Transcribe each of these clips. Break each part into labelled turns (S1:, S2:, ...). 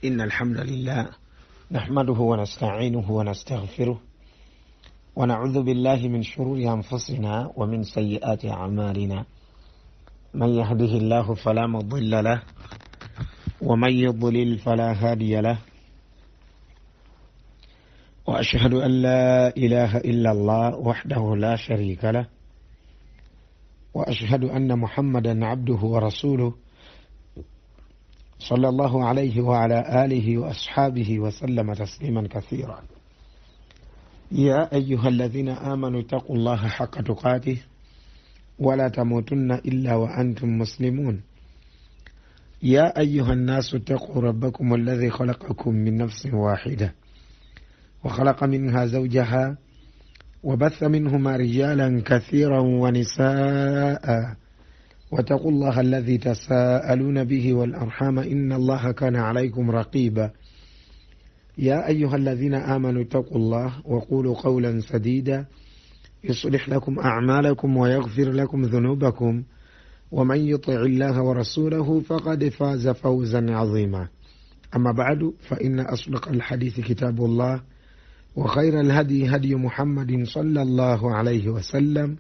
S1: إن الحمد لله نحمده ونستعينه ونستغفره ونعوذ بالله من شرور أنفسنا ومن سيئات أعمالنا. من يهده الله فلا مضل له ومن يضلل فلا هادي له، وأشهد أن لا إله إلا الله وحده لا شريك له، وأشهد أن محمدا عبده ورسوله صلى الله عليه وعلى آله وأصحابه وسلم تسليما كثيرا. يا أيها الذين آمنوا اتقوا الله حق تقاته ولا تموتن إلا وأنتم مسلمون. يا أيها الناس اتقوا ربكم الذي خلقكم من نفس واحدة وخلق منها زوجها وبث منهما رجالا كثيرا ونساء، واتقوا الله الذي تساءلون به والأرحام إن الله كان عليكم رقيبا. يا أيها الذين آمنوا اتقوا الله وقولوا قولا سديدا يصلح لكم أعمالكم ويغفر لكم ذنوبكم، ومن يطع الله ورسوله فقد فاز فوزا عظيما. أما بعد، فإن أصدق الحديث كتاب الله، وخير الهدي هدي محمد صلى الله عليه وسلم،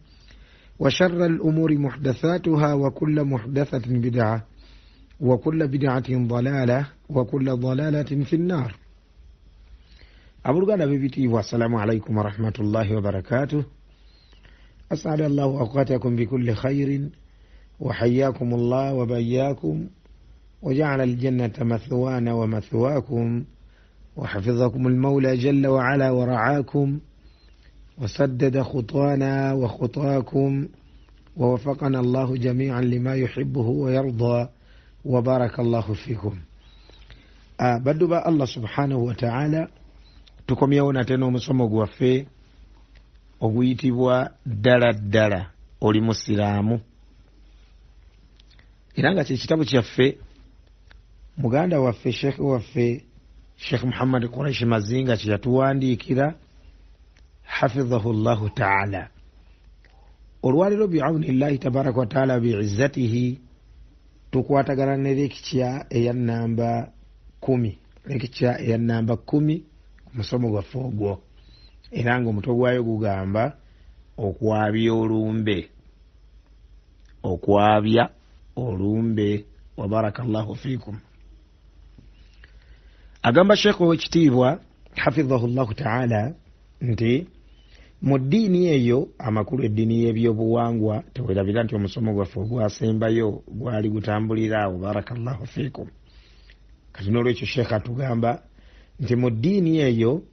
S1: وشر الأمور محدثاتها، وكل محدثة بدعة، وكل بدعة ضلالة، وكل ضلالة في النار. أبرغانا ببيتي، والسلام عليكم ورحمة الله وبركاته. أسعد الله أوقاتكم بكل خير، وحياكم الله وبياكم، وجعل الجنة مثوانا ومثواكم، وحفظكم المولى جل وعلا ورعاكم، وسدد خطانا وخطاكم، ووفقنا الله جميعا لما يحبه ويرضى، وبارك الله فيكم. بدو الله سبحانه وتعالى tukomyewo tena omusomo gwaffe oguyitibwa ddala ddala oli musiraamu, era nga kyekitabo kyaffe muganda waffe sheekh waffe Sheikh Muhammad Quraish Mazinga kye yatuwandiikira hafidhahu llahu taala. Olwaliro bi'awni llahi tabaraka wa taala bi'izzatihi tukwatagana ne lekitya eya namba 10, lekitya eya namba 10 ku musomo gwaffe ogwo, era nga omutwe gwayo gugamba okwabya olumbe, okwabya olumbe. Wa barakallahu fiikum. Agamba Sheikh w'ekitiibwa hafidhahu llahu taala nti mu ddiini eyo, amakulu eddiini y'ebyobuwangwa, tewerabira nti omusomo gwaffe ogwasembayo gwali gutambulira awo. Barakallahu fiikum. Kati n'olwekyo Sheikh atugamba nti mu ddiini eyo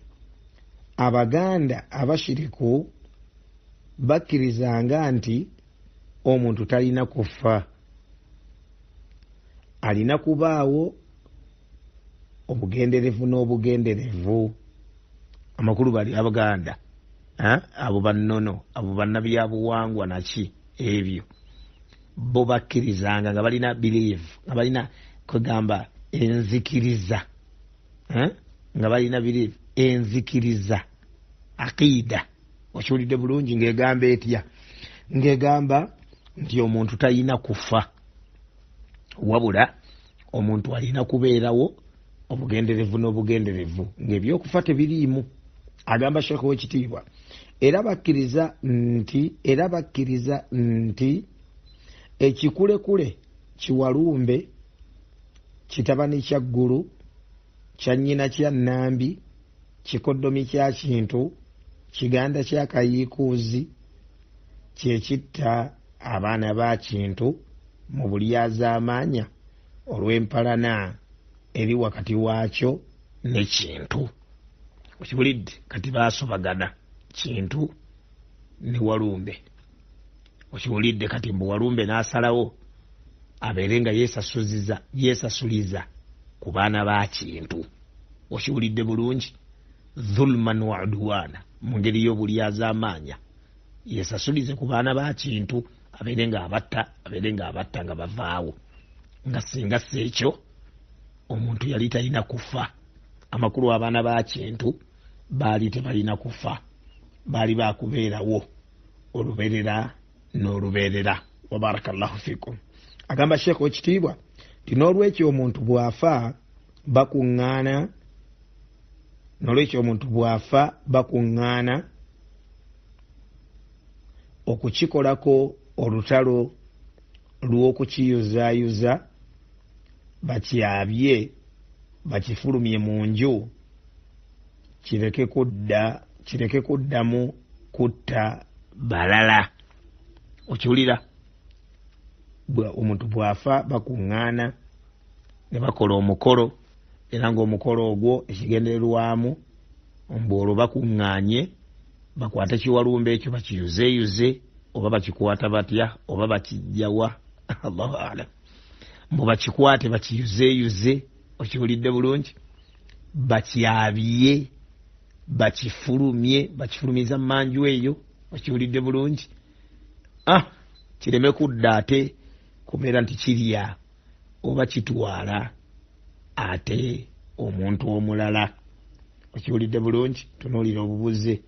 S1: Abaganda abashiriku bakkirizanga nti omuntu talina kufa, alina kubaawo obugenderevu n'obugenderevu. Amakulu bali Abaganda abo bannono, abo bannabyabuwangwa naki ebyo bo bakkirizanga nga balina believe, nga balina kugamba enzikiriza, nga balina believe enzikiriza, aqida. Okiwulidde bulungi ng'egamba etya? Ng'egamba nti omuntu talina kufa, wabula omuntu alina kubeerawo obugenderevu n'obugenderevu, ng'ebyokufa tebiriimu. Agamba Sheikh w'ekitiibwa era bakkiriza nti ekikulekule kiwalumbe, kitabani kya ggulu, kya nnyina kya nnambi, kikoddomi kya kintu, kiganda kya kayiikuuzi, kyekitta abaana ba kintu mu bulyazaamaanya olw'empalana eri wakati waakyo ne kintu. Okibulidde? Kati baasobagana kintu ne walumbe. Okibulidde? Kati mbu walumbe n'asalawo abeere nga yeesasuliza ku baana ba kintu. Okibulidde bulungi? Dhulman wa udwana, mu ngeri y'obulyazaamaanya, yeesasulize ku baana ba kintu, abeere nga abatta nga bavaawo. Nga singa si ekyo omuntu yali talina kufa. Amakulu abaana ba kintu baali tebalina kufa, baali bakubeerawo olubeerera n'olubeerera. Wa barakallahu fikum. Agamba Sheikh w'ekitiibwa ti n'olwekyo omuntu bw'afa bakuŋŋaana nolwekyo omuntu bw'afa bakuŋŋaana okukikolako olutalo lw'okukiyuzaayuza bakyabye bakifulumye mu nju kireke kuddamu kutta balala. Okiwulira? Omuntu bw'afa bakuŋŋaana ne bakola omukolo era ng'omukolo ogwo ekigendererwamu olwo bakuŋŋaanye bakwate kiwalumba ekyo bakiyuzeeyuze oba bakikwata batya oba bakijjawa Allahu a'lam. Mbu bakikwate bakiyuzeeyuze. Okiwulidde bulungi? Bakyabye bakifulumiza mu manju eyo. Okiwulidde bulungi? Kireme kudda ate kubeera nti kirya oba kitwala ate omuntu omulala. Okiwulidde bulungi? Tunuulira obubuze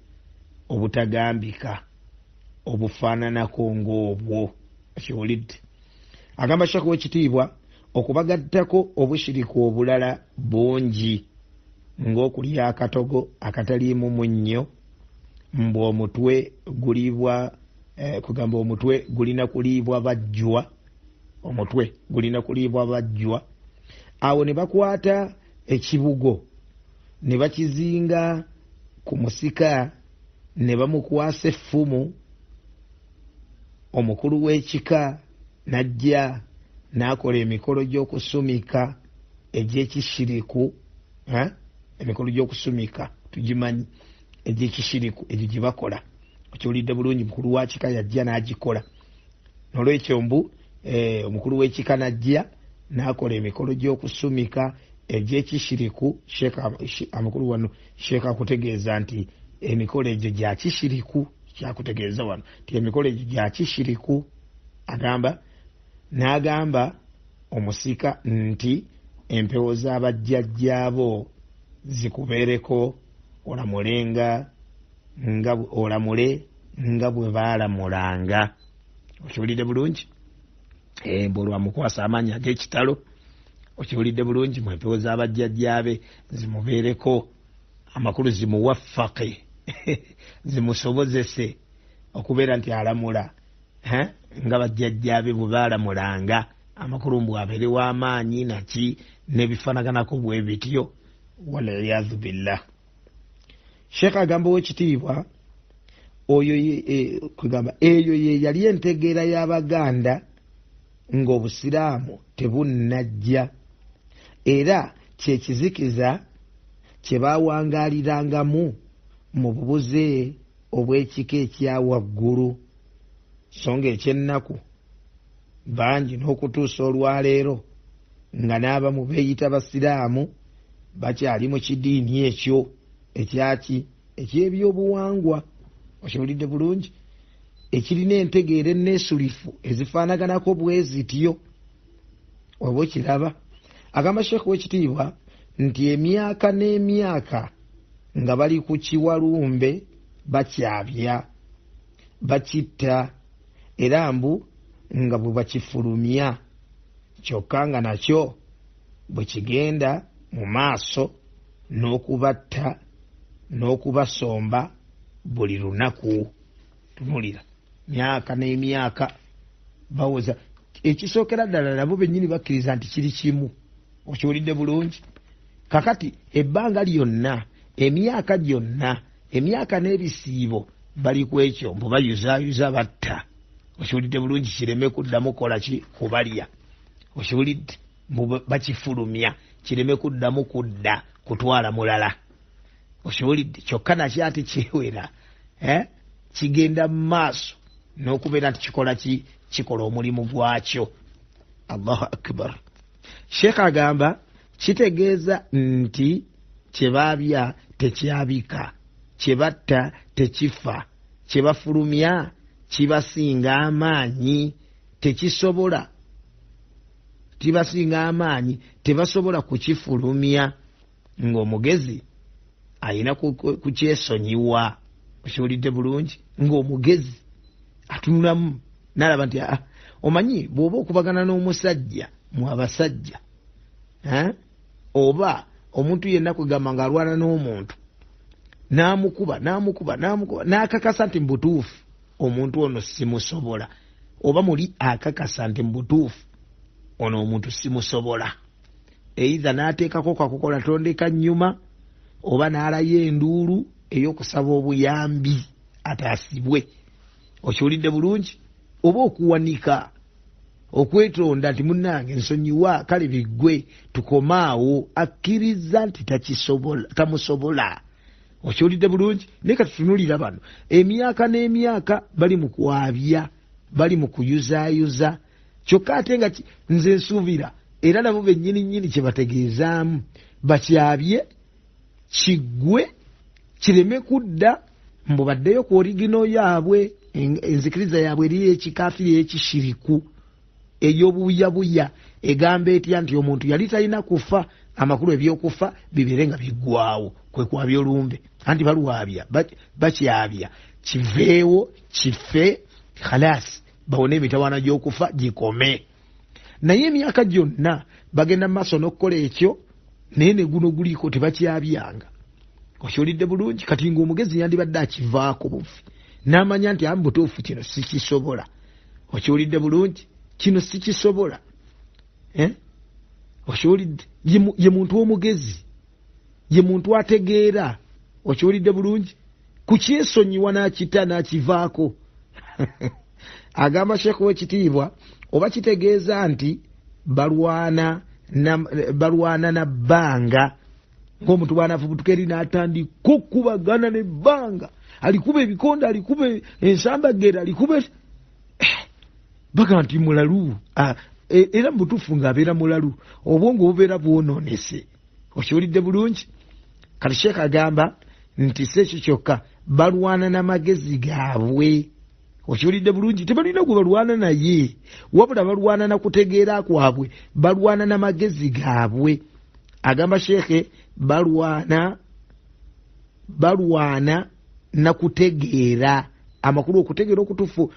S1: obutagambika obufaananako ng'obwo. Okiwulidde? Agamba Sheikh w'ekitiibwa okubagattako obushiriku obulala bungi ng'okulya akatogo akataliimu munnyo, mbu omutwe guliibwa kugamba omutwe gulina kuliibwa bajjwa. Omutwe gulina kuliibwa bajjwa. Awo ne bakwata ekibugo ne bakizinga ku musika ne bamukwasa effumu. Omukulu w'ekika n'ajja n'akola emikolo gy'okusumika egy'ekishiriku. Emikolo gy'okusumika tugimanyi, egy'ekishiriku egyo gye bakola. Okiwulidde bulungi? Mukulu wa kika yajja n'agikola. Nolwekyo mbu omukulu w'ekika n'ajja n'akola emikolo gy'okusumika egy'ekishiriku. Amakulu wano Sheikh akutegeeza nti emikolo egyo gya kishiriku. Kyakutegeeza wano nti emikolo egyo gya kishiriku. N'agamba omusika nti empewo z'abajjajjaabo zikubeereko olamule nga bwe baalamulanga. Okiwulidde bulungi? Mbu olwamukwasa amaanyi ag'ekitalo. Okiwulidde bulungi? Mu empewo z'abajjajjaabe zimubeereko amakulu, zimuwaffaqe zimusobozese okubeera nti alamula nga bajjajjaabe bwe baalamulanga. Amakulu mbu abeere w'amaanyi naki n'ebifaanaganako bwe bityo. Waliyadhu billah. Sheikh agamba w'ekitiibwa eyo ye yali entegeera y'Abaganda ng'Obusiraamu tebunnajja, era kyekizikiza kye baawangaalirangamu mu bubuze obw'ekika ekya waggulu. So nga ekyennaku bangi n'okutuusa olwaleero nga n'abamu beeyita Basiraamu bakyali mu kidiini ekyo eky'ebyobuwangwa. Okiwulidde bulungi? Ekirina entegeera enneesulifu ezifaanaganako bwe zityo. Oba okiraba? Agamba Sheikh w'ekitiibwa nti emyaka n'emyaka nga bali ku kiwalumbe bakyabya bakitta era mbu nga bwe bakifulumya, kyokka nga nakyo bwe kigenda mu maaso n'okubatta n'okubasomba buli lunaku. Tunulira myaka n'emyaka bawoza. Ekisookera ddala nabo bennyini bakkiriza nti kiri kimu. Okiwulidde bulungi? Kakati ebbanga lyonna, emyaka gyonna, emyaka n'ebisiibo bali ku ekyo mbu bayuzaayuza batta. Okiwulidde bulungi? Kireme kuddamu kola ki kubalya. Okiwulidde? Mbu bakifulumya kireme kuddamu kudda kutwala mulala. Okiwulidde? Kyokka nakyo ate kyewera kigenda mu maaso n'okubeera nti kikola omulimu gwakyo. Allahu akbar. Sheikh agamba kitegeeza nti kye baabya tekyabika, kye batta tekifa, kye bafulumya kibasinga amaanyi, kibasinga amaanyi, tebasobola kukifulumya. Ng'omugezi ayina kukyesonyiwa. Okiwulidde bulungi? Ng'omugezi atunulamu n'alaba nti omanyi bw'oba okubagana n'omusajja mu abasajja oba omuntu yenna kwegamba ng'alwana n'omuntu n'amukuba n'akakasa nti mbutuufu omuntu ono simusobola, oba muli akakasa nti mbutuufu ono omuntu simusobola, eitha n'ateekako kakukola tondeka nnyuma oba n'alayo enduulu ey'okusaba obuyambi ataasibwe. Okiwulidde bulungi? Oba okuwanika okwetonda nti munnange nsonyiwa kale biggwe tukomaawo, akkiriza nti tamusobola. Okiwulidde bulungi? Naye katutunulira bano emyaka n'emyaka bali mu kwabya, bali mu kuyuzaayuza, kyokka ate nga nze nsuubira era nabo bennyini kye bategeezaamu bakyabye kiggwe kireme kudda mbu baddeyo ku origino yaabwe, enzikiriza yaabwe eri ekikafiri ekishiriku ey'obuyabuya egamba etya nti omuntu yali talina kufa, amakulu ebyokufa bibeere nga biggwawo, kwe kwabya olumbe. Anti balwabya bakyabya kiveewo kife khalasi bawone emitawaana gy'okufa gikome. Naye emyaka gyonna bagenda mu maaso n'okukola ekyo, naye ne guno guliko tebakyabyanga. Okiwulidde bulungi? Kati ng'omugezi yandibadde akivaako bufi n'amanya nti butuufu kino sikisobola. Okiwulidde bulungi? Kino sikisobola. Okiwulidde? Ye muntu omugezi, ye muntu ategeera. Okiwulidde bulungi? Ku kyesonyiwa n'akita n'akivaako. Agamba Sheekh w'ekitiibwa oba kitegeeza nti balwana na bbanga, ng'omuntu bw'anafubutuka eri n'atandika okubagana n'ebbanga, alikuba ebikonde, alikuba ensambagera, alikuba baga nti mulalu, era mu butuufu ng'abeera mulalu, obwongo bubeera bwonoonese. Okiwulidde bulungi? Kati Sheekh agamba nti si ekyo kyokka, balwana n'amagezi gaabwe. Okiwulidde bulungi? Tebalina gwe balwana naye, wabula balwana na kutegeera kwabwe, balwana n'amagezi gaabwe. Agamba Sheekh balwana na kutegeera amakulu, okutegeera okutuufu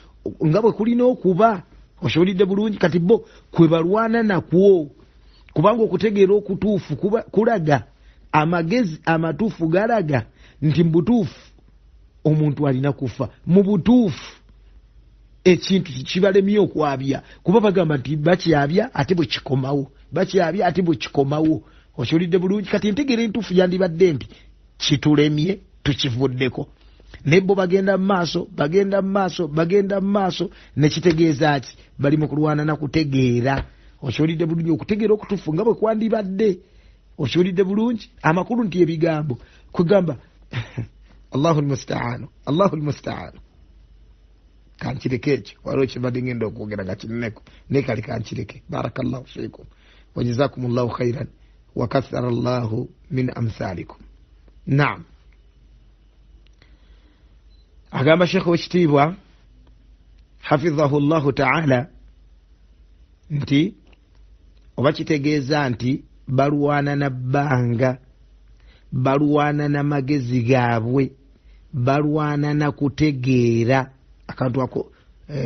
S1: nga bwe kulina okuba. Okiwulidde bulungi? Kati bo kwe balwana nakwo, kubanga okutegeera okutuufu kulaga, amagezi amatuufu galaga nti mu butuufu omuntu alina kufa. Mu butuufu ekintu kibalemye okwabya, kuba bagamba nti bakyabya ate bwe kikomawo, bakyabya ate bwe kikomawo. Okiwulidde bulungi? Kati entegeera entuufu yandibadde nti kitulemye tukivuddeko, naye bo bagenda mu maaso nekitegeeza ki bali mu kulwana na kutegeera. Okiwulidde bulungi? Okutegeera okutuufu nga bwe kwandibadde. Okiwulidde bulungi? Amakulu nti ebigambo kugamba Allahu almusta'an. Kankireke ekyo, waliwo kibadde ngenda okwogera nga kineneko, naye kale kankireke. Barakallahu fiikum wa jazakumullahu khairan wa kathara Allahu min amthalikum. Naam. Agamba Sheekh w'ekitiibwa hafidhahu llahu ta'ala nti oba kitegeeza nti balwana na bbanga, balwana na magezi gaabwe, balwana na kutegeera. Akantu ako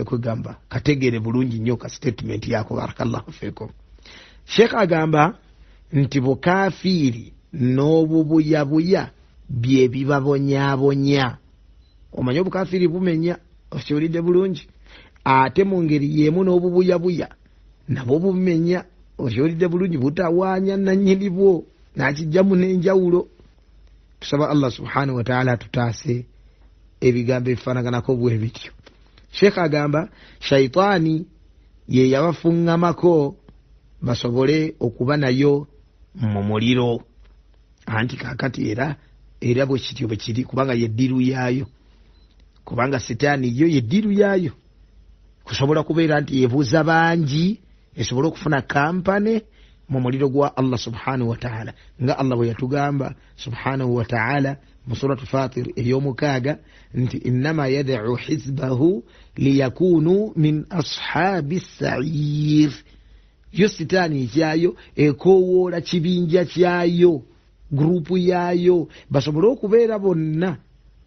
S1: kwegamba kategeere bulungi nnyo ka statement yako. Barakallahu fiikum. Sheekh agamba nti bukafiiri n'obubuyabuya bye bibabonyaabonya. Omanye obukafiiri bumenya. Okiwulidde bulungi? Ate mu ngeri y'emu n'obubuyabuya nabwo bumenya. Okiwulidde bulungi? Butawaanya nannyini bwo n'akijjamu n'enjawulo. Tusaba Allah subhanahu wa ta'ala tutaase ebigambo ebifaanaganako bwe bityo. Sheekh agamba shaitaani ye yabafuŋŋamako basobole okuba nayo mu muliro. Anti kaakati era bwe kityo bwe kiri, kubanga yeddiru yaayo, kubanga sitaani yo yeddiru yaayo. Kusobola kubeera nti yebuuza bangi, esobola okufuna kampane mu muliro gwa Allah subhanahu wa ta'ala, nga Allah bwe yatugamba subhanahu wa ta'ala mu suratu Fatir ey'omukaaga nti innama yad'u hizbahu liyakunu min ashabi sa'ir. Yo sitaani ekyayo ekoowoola kibinja kyayo, gurupu yaayo, basobole okubeera bonna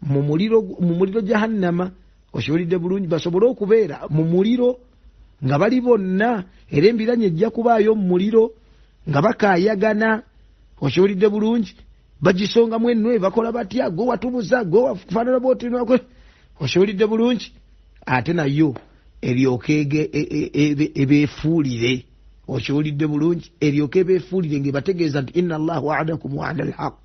S1: mu muliro jahannama. Okiwulidde bulungi? Basobole okubeera mu muliro nga bali bonna, era embiranye ejja kubaayo mu muliro nga bakaayagana, okiwulidde bulungi bagisonga mwenno bakola batya gwe watubuza gwe wafaanana bwoti okiwulidde bulungi ate nayo eryoke ebeefuulire okiwulidde bulungi eryoke ebeefuulire ng'ebategeeza nti inna allaha wa'adakum wa'ada alhaq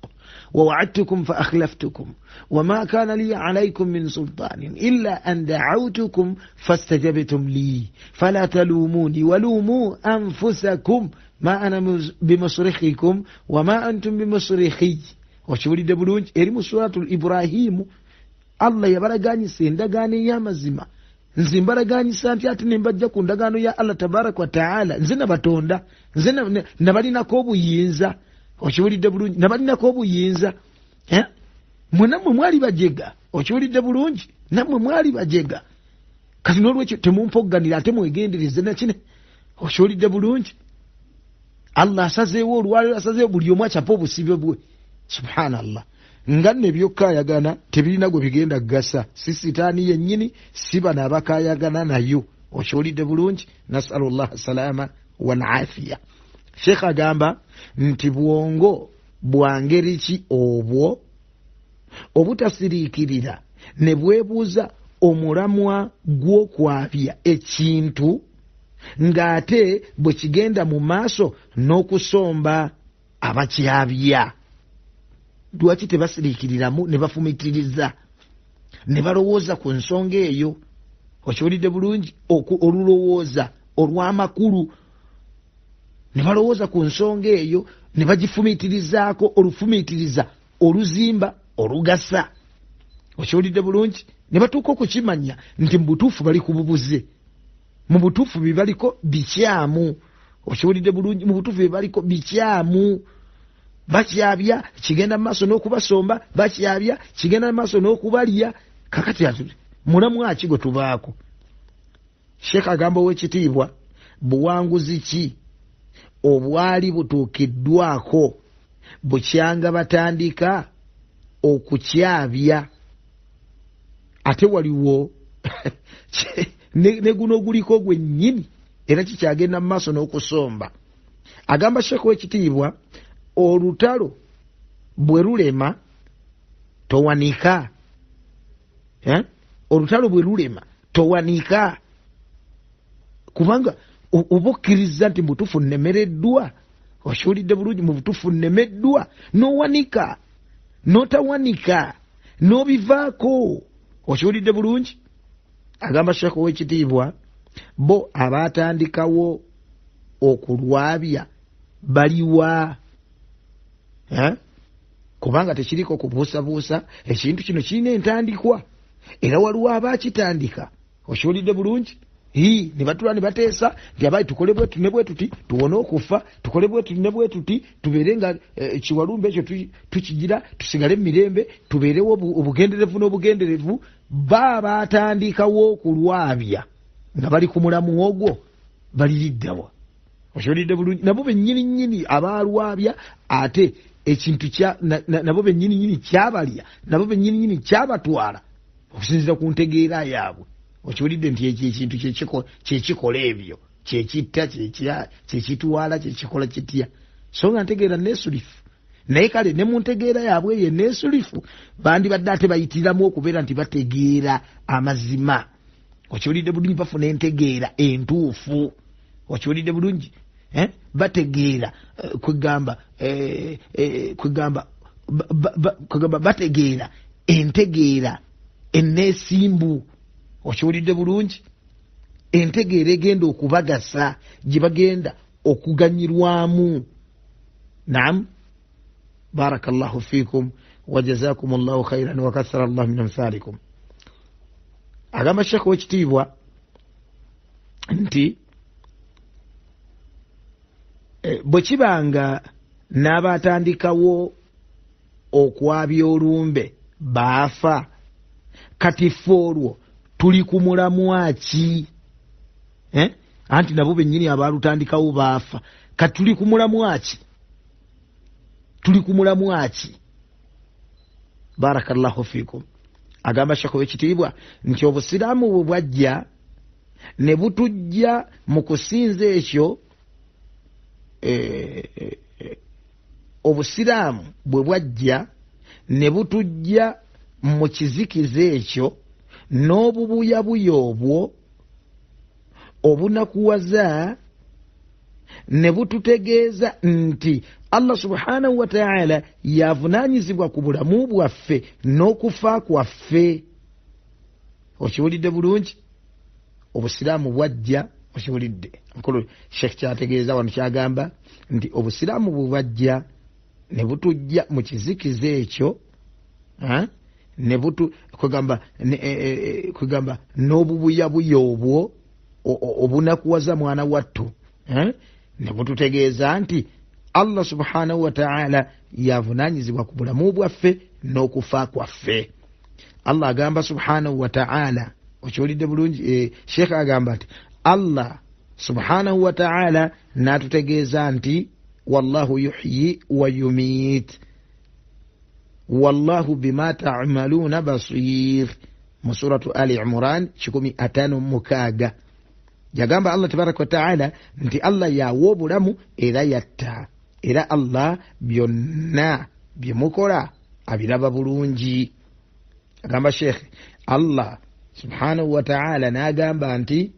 S1: ووعدتكم فأخلفتكم وما كان لي عليكم من سلطان إلا أن دعوتكم فاستجبتم لي فلا تلوموني ولوموا أنفسكم ما أنا بمصرخكم وما أنتم بمصرخي وشولد بلونج إرم سورة الإبراهيم الله يبرغاني سندغاني يا مزيما nzimbaraganyi santi ati nimbajja ku ndagaano ya Allah tabarak wa taala nze nabatonda nze nabalinako obuyinza okiwulidde bulungi nabalinako obuyinza mwe nammwe mwali bajega okiwulidde bulungi nammwe mwali bajega kati n'olwekyo temumpogganira ate mwegendereze nakine okiwulidde bulungi Allah asazeewo olwaliro asazeewo buli omu akyapa obusibe bwe subhanallah nga nno ebyokkaayagana tebirina gwe bigenda gasa si sitaani yennyini si bano abakaayagana nayo okiwulidde bulungi nasalu llaha salama walafiya sheekh agamba nti bwongo bwa ngeri ki obwo obutasiriikirira ne bwebuuza omulamwa gw'okwabya ekintu ng'ate bwe kigenda mu maaso n'okusomba abakyabya lwaki tebasiriikiriramu ne bafumitiriza ne balowooza ku nsonga eyo okiwulidde bulungi olulowooza olw'amakulu ne balowooza ku nsonga eyo ne bagifumitirizaako olufumitiriza oluzimba olugasa okiwulidde bulungi ne batuuka okukimanya nti mu butuufu bali ku bubuze mu butuufu bye baliko bikyamu okiwulidde bulungi mu butuufu bye baliko bikyamu bakyabya kigenda mu maaso n'okubasomba bakyabya kigenda mu maaso n'okubalya kakati mulamu aki gwe tubaako sheekh agamba ow'ekitiibwa buwanguzi ki obwali butuukiddwako bukyanga batandika okukyabya ate waliwo ne guno guliko gwennyini era kikyagenda mu maaso n'okusomba agamba sheekh w'ekitiibwa olutalo bwe lulema towanika olutalo bwe lulema towanika kubanga oba okkiriza nti mubutuufu nnemereddwa okiwulidde bulungi mu butuufu nnemeddwa n'owanika n'otawanika n'obivaako okiwulidde bulungi agamba sheekh ow'ekitiibwa bo abaatandikawo okulwabya baliwa kubanga tekiriko kubuusabuusa ekintu kino kirina entandikwa era waliwo abaakitandika okiwulidde bulungi ne batula ne bateesa nti abayi tukole bwetu ne bwe tuti tuwone okufa tukole bwetu ne bwe tuti tubeere nga kiwalumbe ekyo tukigira tusigale mu mirembe tubeerewo obugenderevu n'obugenderevu baatandikawo okulwabya nga bali ku mulamu ogwo baliriddawa okiwulidde bulungi nabo bennyini nnyini abalwabya ate ekintu nabo bennyini nnyini kyabalya nabo bennyini nnyini kyabatwala okusinziira ku ntegeera yaabwe okiwulidde nti ekyo ekintu kyekikola ebyo kyekitta kyekitwala kyekikola kitya so nga ntegeera neesulifu naye kale ne mu ntegeera yaabwe eyo neesulifu bandibadde ate bayitiriramu okubeera nti bategeera amazima okiwulidde bulungi bafuna entegeera entuufu okiwulidde bulungi bategeera kwegamba bategeera entegeera enneesimbu okiwulidde bulungi entegeera egenda okubagasa gye bagenda okuganyirwamu naam barakallahu fikum wajazakum allahu khairan wa kathara allah min amthalikum agamba sheekh w'ekitiibwa nti bwe kibanga n'abatandikawo okwabya olumbe baafa kati ffe olwo tuli ku mulamwa ki anti nabo bennyini abalutandikawo baafa kati tuli ku mulamwa ki barakallahu fikum agamba sheekh w'ekitiibwa nti obusiraamu bwe bwajja ne butujja mu kusinza ekyo obusiraamu bwe bwajja ne butujja mu kizikiza ekyo n'obubuyabuya obwo obunakuwaza ne bututegeeza nti Allah subhanahu wa ta'ala yavunaanyizibwa ku bulamu bwaffe n'okufa kwaffe. Okiwulidde bulungi? Obusiraamu bwajja, okiwulidde mukulu Sheikh kyategeeza wano kyagamba nti obusiraamu bwe bwajja ne butujja mu kizikiza ekyo ne butu kwegamba n'obubuyabuya obwo obunakuwaza mwana wattu ne bututegeeza nti Allah subhanahu wa ta'ala yavunaanyizibwa ku bulamu bwaffe n'okufa kwaffe. Allah agamba subhanahu wa ta'ala, okiwulidde bulungi? Sheikh agamba nti Allah subhanahu wa ta'ala n'atutegeeza nti wallahu yuhyi wa yumiit wallahu bima ta'maluna basir mu suratu Ali Imran 56. Yagamba Allah tabaraka wa ta'ala nti Allah yawa obulamu era yatta, era Allah byonna byemukola abiraba bulungi. Agamba Sheikh Allah subhanahu wa ta'ala n'agamba nti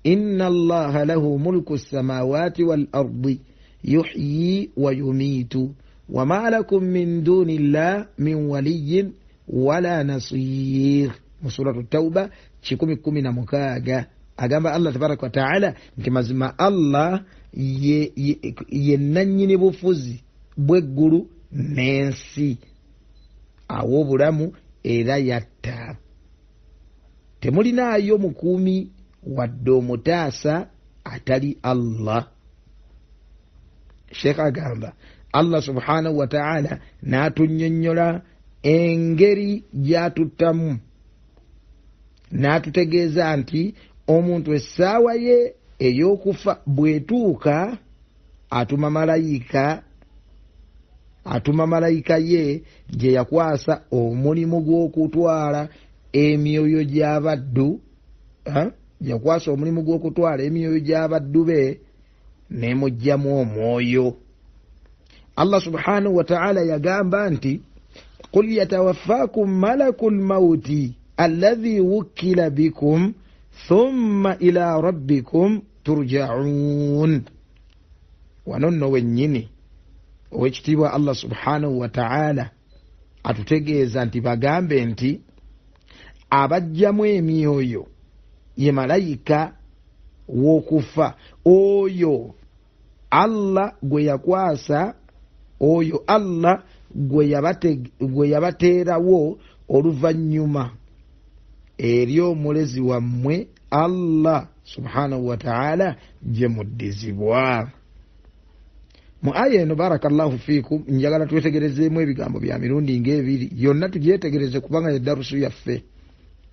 S1: inna Allaha lahu mulku samawati wal ardi yuhyi wa yumiitu wama lakum min duni llah min waliyyin wala nasir mu suratu Tauba 16. Agamba Allah tabaraka wa ta'ala nti mazima Allah ye nannyini bufuzi bw'eggulu n'ensi, awo obulamu era yatta, temulinaayo mukuumi wadde omutaasa atali Allah. Sheikh agamba Allah subhanahu wa ta'ala n'atunnyonnyola engeri gy'atuttamu n'atutegeeza nti omuntu essaawa ye ey'okufa bw'etuuka atuma malayika ye gye yakwasa omulimu gw'okutwala emyoyo gy'abaddu, yakwasa omulimu gw'okutwala emyoyo gy'abaddu be n'emuggyamu omwoyo. Allah subhanahu wa ta'ala yagamba nti qul yatawaffakum malakul mauti alladhi wukkila bikum thumma ila rabbikum turja'un. Wano nno wennyini owekitiibwa Allah subhanahu wa ta'ala atutegeeza nti bagambe nti abajjamu emyoyo ye malayika w'okufa oyo Allah gwe yakwasa, oyo Allah gwe yabateerawo oluvannyuma eri omulezi wammwe Allah subhanahu wa ta'ala gye muddizibwa. Mu aya eno barakallahu fiikum njagala twetegerezeemu ebigambo bya mirundi ng'ebiri, yonna tugyetegereze kubanga ye darusu yaffe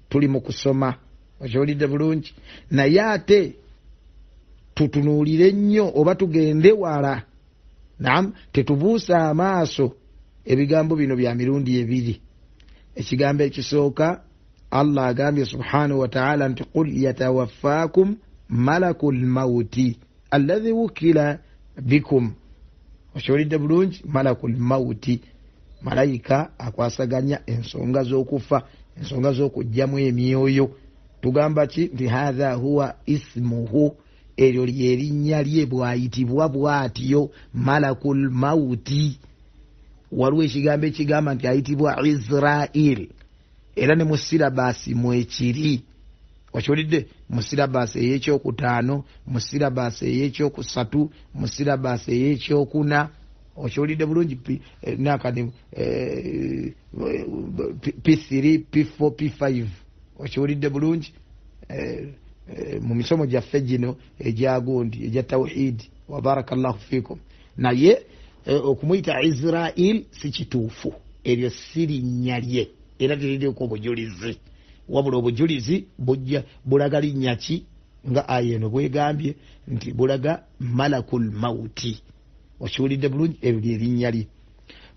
S1: tuli mu kusoma. Okiwulidde bulungi? Naye ate tutunuulire nnyo oba tugende wala, tetubuusa amaaso ebigambo bino bya mirundi ebiri. Ekigambo ekisooka Allah agambye subhanahu wa ta'ala nti qul yatawaffakum malakul mauti alladhi wukila bikum. Okiwulidde bulungi? Malakul mauti, malayika akwasaganya ensonga z'okufa, ensonga z'okugjamu emyoyo. Tugamba ki? Nti hadha huwa ismuhu, eryo lyerinnya lye, bwayitibwa bw'atyo malakul mauti. Waliwo ekigambo ekigamba nti ayitibwa Israel, era ne mu sirabaasi mwekiri. Okiwulidde? Mu sirabaasi ey'ekyokutaano, mu sirabaasi ey'ekyokusatu, mu sirabaasi ey'ekyokuna. Okiwulidde bulungi? Nakani P3, P4, P5. Okiwulidde bulungi? Mu misomo gyaffe gino egyagundi egya tawhidi, wa barakallahu fiikum. Naye okumuyita Israel si kituufu, eryo si linnya lye era teririiko bujulizi, wabula obujulizi bulaga linnya ki? Nga aya eno bwegambye nti bulaga malakul mauti. Okiwulidde bulungi? Eryo lye linnya lye.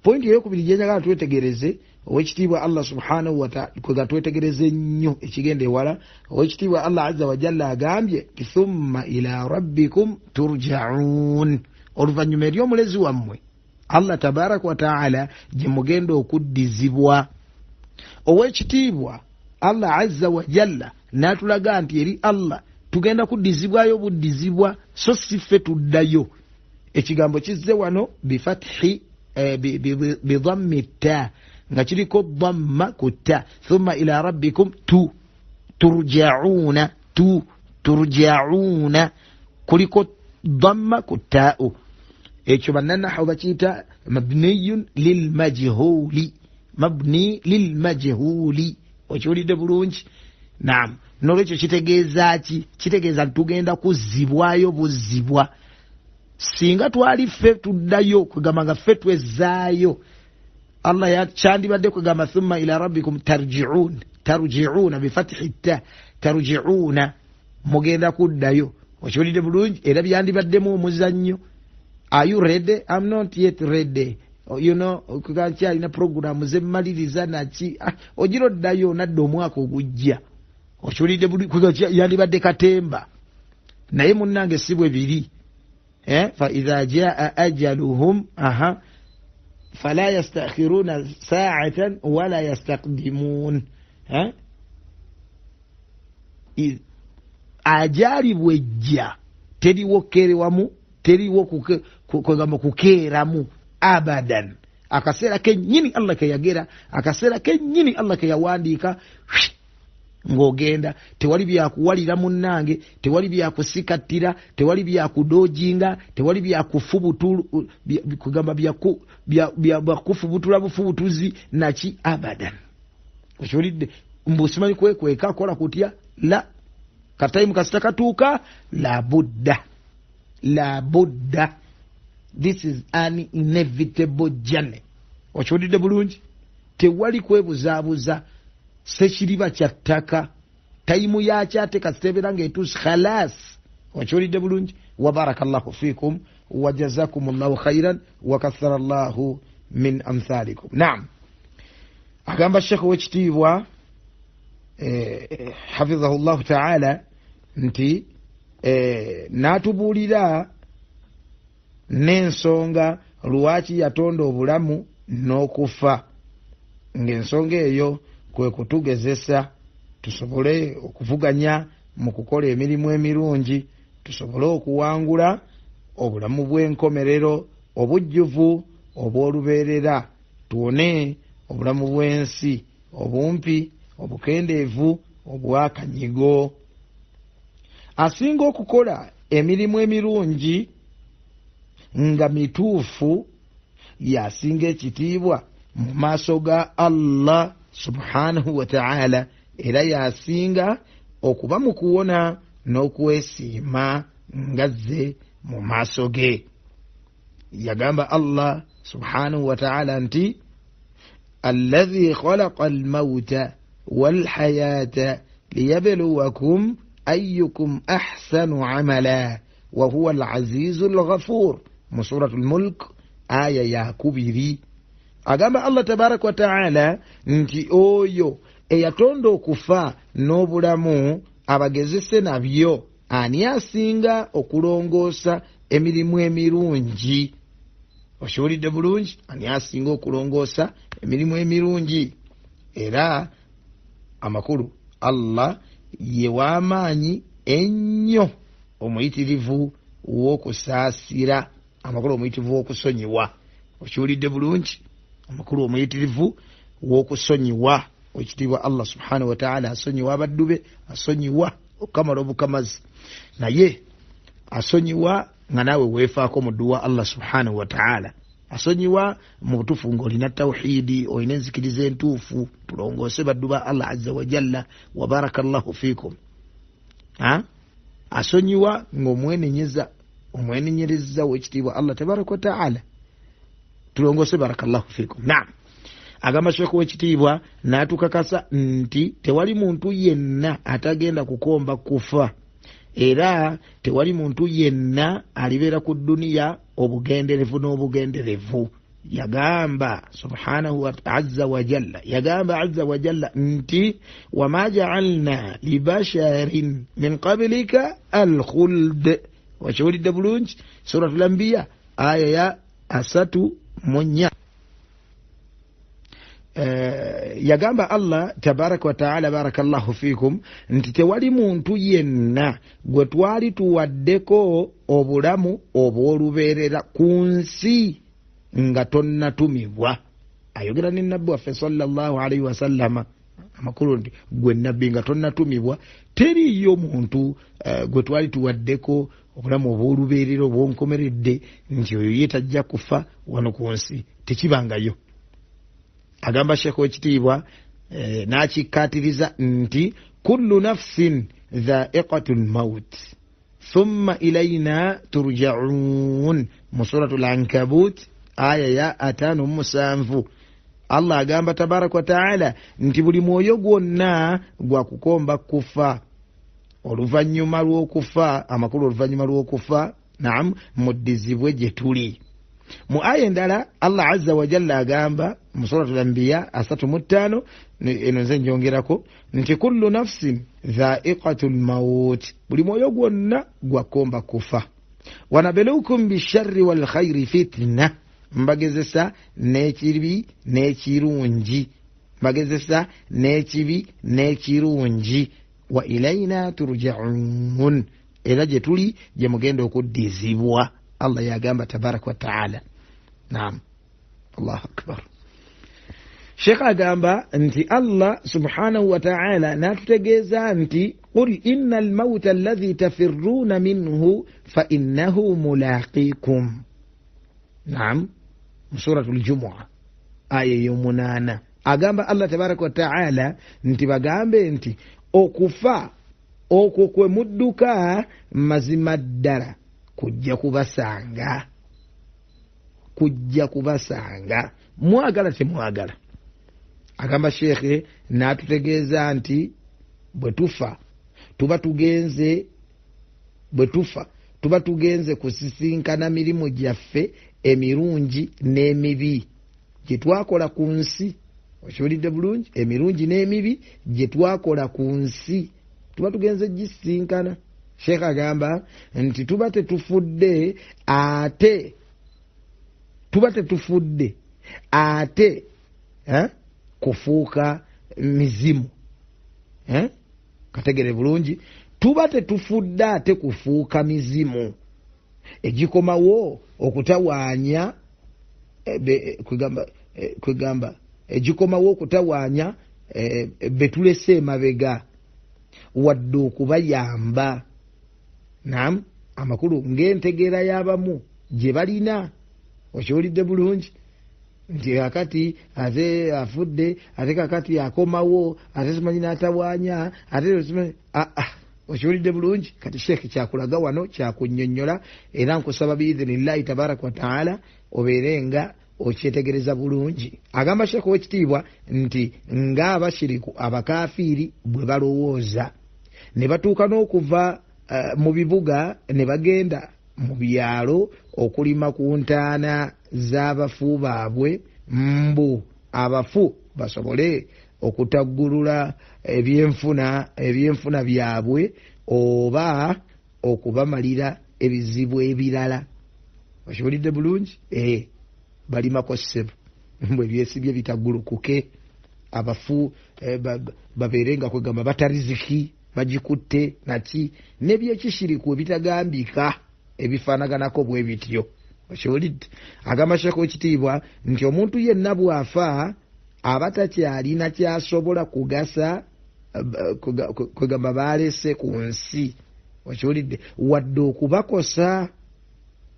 S1: Pointi eyokubiri gye njagala twetegereze, owekitiibwa Allah subhanahu wa ta'ala kwega twetegereze nnyo ekigenda ewala. Owekitiibwa Allah azza wa jalla agambye thumma ila rabbikum turja'un, oluvannyuma eri omulezi wammwe Allah tabaraka wa ta'ala gye mugenda okuddizibwa. Ow'ekitiibwa Allah azza wa jalla n'atulaga nti eri Allah tugenda kuddizibwayo buddizibwa, so si ffe tuddayo. Ekigambo kizze wano bifathi bidhammi ta, nga kiriko dhamma ku ta. Thumma ila rabbikum turja'una kuliko dhamma ku ta'u. Ekyo bannanahu bakiyita mabniyun lilmajhuli. Okiwulidde bulungi? Naam. Nolwekyo kitegeeza ki? Kitegeeza tugenda kuzzibwayo buzzibwa. Singa twali ffe tuddayo kugamba nga ffe twezzaayo, Allah yakyandibadde kugamba thumma ila rabbikum tarji'una bifathi ta, tarji'una mugenda kuddayo. Okiwulidde bulungi? Era byandibaddemu omuzannyo. Are you ready? I'm not yet ready. You know, kukankyalina program zemmaliriza naki ogiro ddayo nadda omwaka ogujja. Okiwulidde bulungi? Yandibadde katemba naye munnange si bwe biri. Fa idha jaa ajaluhum fala yastakhiruna sa'atan wala yastaqdimun. Ajali bwejja teriwo kerewamu, teriwo kugamba kukeeramu abadan. Akaseera kennyini Allah keyagera, akaseera kennyini Allah keyawandiika ng'ogenda. Tewali byakuwalira munnange, tewali byakusikattira, tewali byakudojinga, tewali byakufubutulu kugamba byakufubutula bufubutuzi naki abadan. Okiwulidde? Mbusimanyi kwekweka akola kutya? La. Katayimu kasita katuuka la budda. This is an inevitable journey. Okiwulidde bulungi? Tewali kwebuzaabuza. Sekiriba kya ttaka, tayimu yakyo ate kasitebera ng'etuuse khalas. Okiwulidde bulungi? Wa barakallahu fikum wa jazakumullahu khairan wa katharallahu min amthalikum. Naam. Agamba Sheikh w'ekitiibwa hafidhahullahu ta'ala nti n'atubuulira n'ensonga lwaki yatonda obulamu n'okufa, ng'ensonga eyo kwe kutugezesa tusobole okuvuganya mu kukola emirimu emirungi, tusobole okuwangula obulamu bw'enkomerero obujjuvu obw'olubeerera, tuwone obulamu bw'ensi obumpi obukendeevu obwakanyigo. Asinga okukola emirimu emirungi nga mituufu yasinga ekitiibwa mu maaso ga Allah subhanahu wa ta'ala, era yasinga okuba mu kuwona n'okwesiima ngazze mu maaso ge. Yagamba Allah subhanahu wa ta'ala nti alladhi khalaqa al-mawta wal-hayata liyabluwakum ayyukum ahsanu amala wa huwa al-azizul ghafur, mu suratul mulk aya ya 2. Agamba Allah tabaraka wa ta'ala nti oyo eyatonda okufa n'obulamu abagezese nabyo, ani asinga okulongoosa emirimu emirungi? Okiwulidde bulungi? Ani asinga okulongoosa emirimu emirungi? Era amakulu Allah ye w'amaanyi ennyo, omuyitirivu w'okusaasira, amakulu omuyitirivu w'okusonyiwa. Okiwulidde bulungi? Amakulu omuyitirivu w'okusonyiwa. Ekitiibwa Allah subhanahu wa ta'ala asonyiwa abaddu be, asonyiwa okamala obukamazi, naye asonyiwa nga naawe weefaako mu dduwa Allah subhanahu wa ta'ala. Asonyiwa mu butuufu ng'olina tawhiidi, olina enzikiriza entuufu. Tulongoose baddu ba Allah azza wa jalla, wa barakallahu fiikum. Asonyiwa ng'omwenenyereza w'ekitiibwa Allah tabaraka wa ta'ala. Tulongoose barakallahu fiikum. Naam. Agamba Sheikh w'ekitiibwa n'atukakasa nti tewali muntu yenna atagenda kukomba kufa, era tewali muntu yenna alibeera ku duniya obugenderevu n'obugenderevu. Yagamba subhanahu wa azza wa jalla, yagamba azza wa jalla nti wama ja'alna libasharin min qablika alkhuld. Wakiwulidde bulungi? Suratul Anbiya aya ya 3 munya. Yagamba Allah tabaraka wa ta'ala barakallahu fikum nti tewali muntu yenna gwe twali tuwaddeko obulamu obw'olubeerera ku nsi nga tonnatumibwa. Ayogera ne nabbi waffe sallallahu alaihi wasallama amakulu nti gwe nabbi nga tonnatumibwa teriyo muntu gwe twali tuwaddeko obulamu obw'olubeerera obw'onkomeredde nti oyo ye tajja kufa wano ku nsi, tekibangayo. Agamba Sheikh w'ekitiibwa n'akikkaatiriza nti kullu nafsin dha'iqatul maut thumma ilayna turja'un mu suratul Ankabut aya ya 5:7. Allah agamba tabaraka wa ta'ala nti buli mwoyo gwonna gwa kukomba kufa oluvannyuma lw'okufa, amakulu oluvannyuma lw'okufa naam muddizibwe gye tuli. Mu aya endala Allah azza wa jalla agamba mu suratul Anbiya 3:5 eno nze njongerako nti kullu nafsin dha'iqatul maut, buli mwoyo gwonna gwakomba kufa. Wanabelukum bisharri wal khairi fitna, mbagezesa n'ekibi n'ekirungi, mbagezesa n'ekibi n'ekirungi. Wa ilayna turja'un, era gye tuli gye mugenda okuddizibwa. Allah yagamba tabaraka wa ta'ala. Naam, Allahu akbar. Sheikh agamba nti Allah subhanahu wa ta'ala natutegeeza nti qul innal mawta alladhi tafirruna minhu fa innahu mulaqikum. Naam, suratul Jumu'ah aya y'omunana. Agamba Allah tabaraka wa ta'ala nti bagambe nti okufa okwo kwe mudduka mazima ddala kujja kubasanga. Mwagala temwagala. Agamba Sheikh n'atutegeeza nti bwe tufa tuba tugenze kusisinkana mirimu gyaffe emirungi n'emibi gye twakola ku nsi. Okiwulidde bulungi? Emirungi n'emibi gye twakola ku nsi tuba tugenze gisisinkana. Sheikh agamba nti tuba tetufudde ate kufuuka mizimu. Kategere bulungi, tuba tetufudde ate kufuuka mizimu egikomawo okutawaanya kwegamba egikomawo okutawaanya betulese emabega wadde okubayamba. Naam, amakulu ng'entegeera y'abamu gye balina. Okiwulidde bulungi nti kakati ate afudde, ate kakati akomawo, ate simanyi n'atawaanya, ate simanyi okiwulidde bulungi. Kati Sheikh kyakulaga wano kyakunnyonnyola, era nkusaba biidhinillahi tabaraka wa ta'ala obeerenga okyetegereza bulungi. Agamba Sheikh w'ekitiibwa nti ng'abashiriku abakafiiri bwe balowooza ne batuuka n'okuva mu bibuga ne bagenda mu byalo okulima ku ntaana z'abafu baabwe mbu abafu basobole okutaggulula ebyenfuna byabwe oba okubamalira ebizibu ebirala. Okiwulidde bulungi? Balimako ssebo mbwe ebyesibye bitaggulukuke, abafu babeerenga kwegamba batariziki bagikutte naki n'ebyekishiriku ebitagambika ebifaanaganako bwe bityo. Okiwulidde? Agamba Sheikh w'ekitiibwa nti omuntu yenna bw'afa aba takyalina kyasobola kugasa kwegamba baalese ku nsi. Okiwulidde? Wadde okubakosa,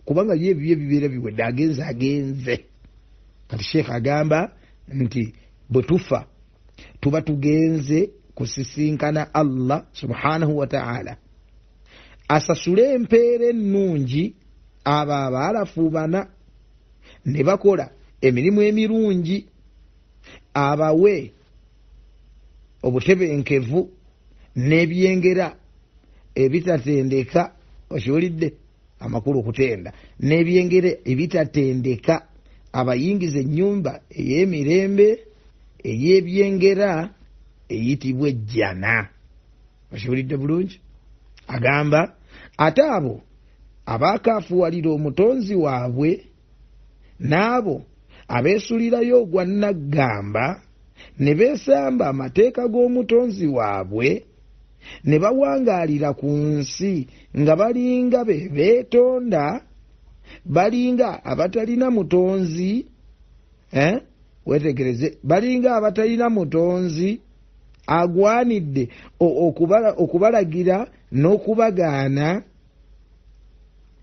S1: kubanga ye ebyo ebibeera biwedde agenze. Kati Sheikh agamba nti bwe tufa tuba tugenze kusisinkana Allah subhanahu wa ta'ala asasule empeera ennungi abo abaalafuubana ne bakola emirimu emirungi, abawe obutebenkevu n'ebyengera ebitatendeka. Okiwulidde? Amakulu okutenda n'ebyengera ebitatendeka, abayingiza ennyumba ey'emirembe ey'ebyengera eyitibwa ejjana. Okiwulidde bulungi? Agamba ate abo abaakaafuwalira omutonzi waabwe n'abo abeesulirayo ogwa naggamba ne beesamba amateeka g'omutonzi waabwe ne bawangaalira ku nsi nga balinga be beetonda, balinga abatalina mutonzi, wetegereze, balinga abatalina mutonzi agwanidde okubalagira n'okubagaana,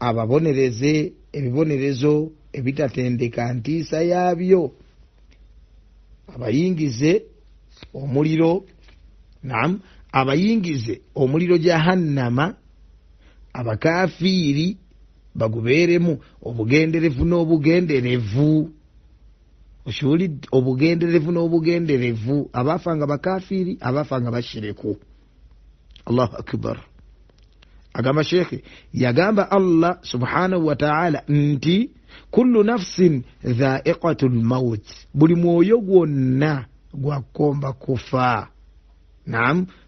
S1: ababonereze ebibonerezo ebitatendeka ntiisa yaabyo, abayingize omuliro, abayingize omuliro jahannama, abakafiiri bagubeeremu obugenderevu n'obugenderevu. Oshulidde obugenderevu n'obugenderevu, abaafanga bakafiiri, abaafanga bashiriku. Allahu akbar. Agamba Sheikh, yagamba Allah subhanahu wa ta'ala nti kullu nafsin dha'iqatul maut, buli mwoyo gwonna gwakomba kufa.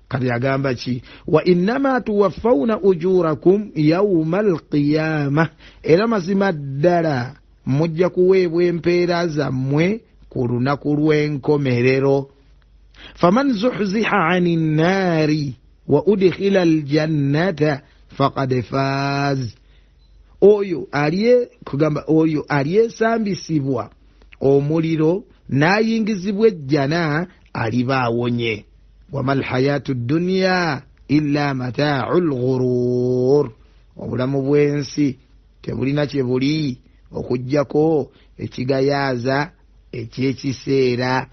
S1: Kati yagamba ki, wa innama tuwaffawna ujurakum yawmal qiyamah, era mazima ddala mujja kuweebwa empeera zammwe ku lunaku lw'enkomerero. Faman zuhziha anin naari wa udkhila aljannata faqad faz, oyo alyesambisibwa omuliro n'ayingizibwa ejjana aliba awonye. Wamal hayatu dunya illa mata'ul ghurur, obulamu bw'ensi tebulina kye buli okujjako ekigayaaza eky'ekiseera.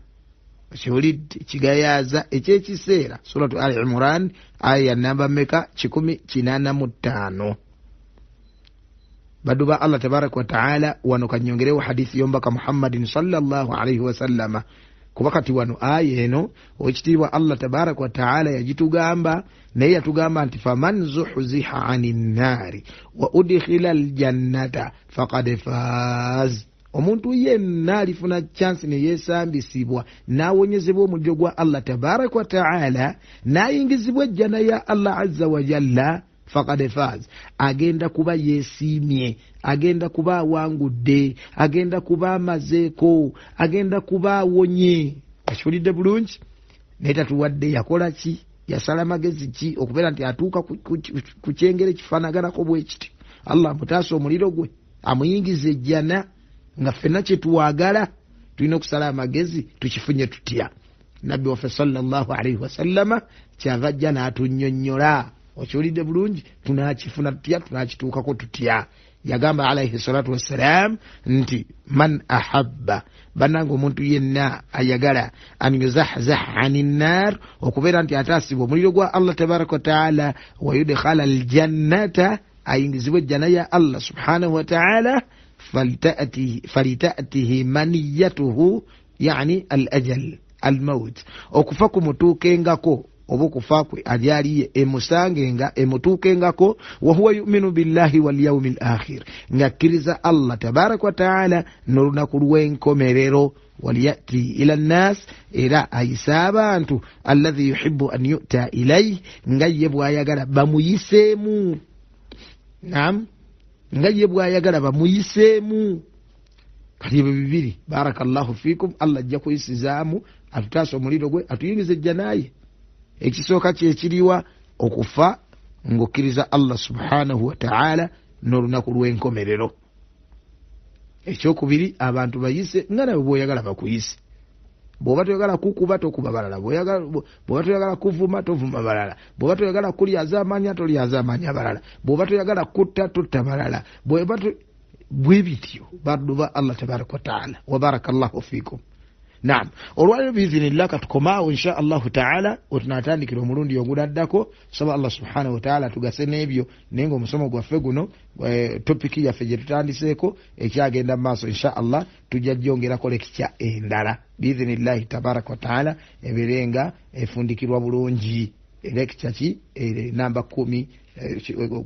S1: Ekigayaaza eky'ekiseera. Suratu Ali Imran aya namba meka 185. Baduba Allah tabaraka wa ta'ala wano kanyongerewo hadithi yombaka Muhammadin sallallahu alayhi wa sallama. Kubakati wano aya eno okitiibwa Allah tabaraka wa ta'ala yagitugamba, naye yatugamba nti faman zuhziha anin naari wa udkhila aljannata faqad faz. Omuntu yenna alifuna chance ne yesambisibwa n'awonyezebwa omuliro gwa Allah tabaraka wa ta'ala n'ayingizibwa ejjana ya Allah azza wa jalla, faqad faz, agenda kuba yesimye, agenda kuba awangudde, agenda kuba amazeeko, agenda kuba awonye. Ashulidde bulungi. Naye tatuwadde yakola ki, yasala magezi ki okubeera nti atuuka ku kyengere kifaanaganako bwe kiti. Allah mutaasa omuliro gwe amuyingiza ejjana, nga ffenna kye tuwagala tulina okusala amagezi tukifunye tutya. Nabbi waffe sallallahu alayhi wa sallama kyava ajja n'atunnyonnyola. Okiwulidde bulungi, tunakifuna tutya, tunakituukako tutya. Yagamba alayhi salatu wassalam nti man ahabba, bannange omuntu yenna ayagala an yuzahzah anin nar, okubeera nti ataasibwa omuliro gwa Allah tabaraka wa ta'ala, wa yudkhala aljannata, ayingizibwa ejjana ya Allah subhanahu wa ta'ala, falitatihi maniyatuhu, yani al-ajal al-maut, okufa kumutuukengako oba okufa kwe alyaliye emusangenga emutuukengako. Wa huwa yu'minu billahi wal yawmil akhir, ngakkiriza Allah tabaraka wa ta'ala n'olunaku lw'enkomerero. Waliyati ila nnas, era ayisa abantu alladhi yuhibbu an yu'ta ilayhi, nga ye bw'ayagala bamuyiseemu. Nga ye bw'ayagala bamuyiseemu. Kati ebyo bibiri barakallahu fikum, Allah ajja kuyisizaamu atutaasa omuliro gwe atuyingiza ejjanaye. Ekisooka kyekiriwa okufa ng'okkiriza Allah subhanahu wa ta'ala n'olunaku lw'enkomerero. Ekyokubiri abantu bayise nga nawe bw'oyagala bakuyise. Bw'oba toyagala kukuba tokuba balala, bw'oba toyagala kuvuma tovuma balala, bw'oba toyagala kulyaza amaanyi tolyaza amaanyi abalala, bw'oba toyagala kutta tutta balala, bw'oba bwe bityo baduba Allah tabaraka wa ta'ala. Wa barakallahu fikum. Naam, olwaliro biizinillah katukomaawo insha Allahu ta'ala otunatandikira omulundi oguladdako. Saba Allah subhanahu wa ta'ala tugase n'ebyo, naye ng'omusomo gwaffe guno topiki yaffe gye tutandiseeko ekyagenda mu maaso insha Allah tujja gyongerako lekitya endala biizinillahi tabaraka wa ta'ala, ebeerenga efundikirwa bulungi lekitya ki namba 10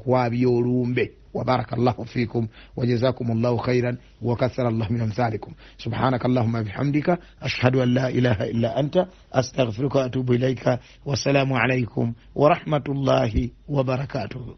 S1: kwabyo olumbe. وبارك الله فيكم وجزاكم الله خيرا وكثر الله من أمثالكم. سبحانك اللهم بحمدك أشهد أن لا إله إلا أنت أستغفرك وأتوب إليك. والسلام عليكم ورحمة الله وبركاته.